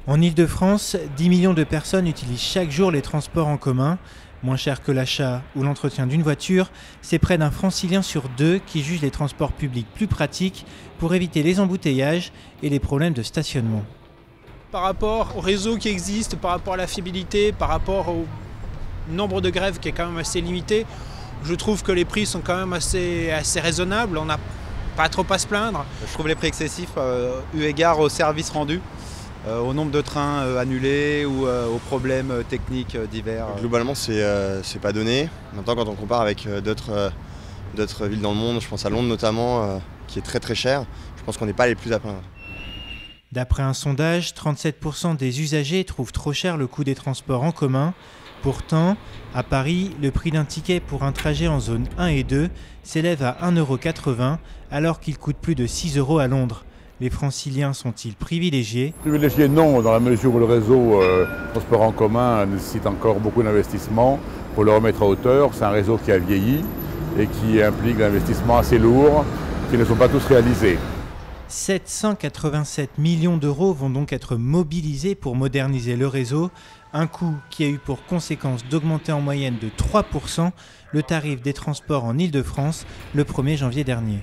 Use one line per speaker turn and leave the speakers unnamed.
En Île-de-France, 10 millions de personnes utilisent chaque jour les transports en commun. Moins cher que l'achat ou l'entretien d'une voiture, c'est près d'un Francilien sur deux qui juge les transports publics plus pratiques pour éviter les embouteillages et les problèmes de stationnement.
Par rapport au réseau qui existe, par rapport à la fiabilité, par rapport au nombre de grèves qui est quand même assez limité, je trouve que les prix sont quand même assez raisonnables. On n'a pas trop à se plaindre.
Je trouve les prix excessifs eu égard au service rendu, au nombre de trains annulés ou aux problèmes techniques divers.
Globalement, c'est pas donné. Maintenant, quand on compare avec d'autres villes dans le monde, je pense à Londres notamment, qui est très très cher, je pense qu'on n'est pas les plus à plaindre.
D'après un sondage, 37% des usagers trouvent trop cher le coût des transports en commun. Pourtant, à Paris, le prix d'un ticket pour un trajet en zone 1 et 2 s'élève à 1,80 € alors qu'il coûte plus de 6 € à Londres. Les Franciliens sont-ils privilégiés ?
Privilégiés non, dans la mesure où le réseau transport en commun nécessite encore beaucoup d'investissements pour le remettre à hauteur. C'est un réseau qui a vieilli et qui implique des investissements assez lourds qui ne sont pas tous réalisés.
787 millions d'euros vont donc être mobilisés pour moderniser le réseau, un coût qui a eu pour conséquence d'augmenter en moyenne de 3% le tarif des transports en Île-de-France le 1er janvier dernier.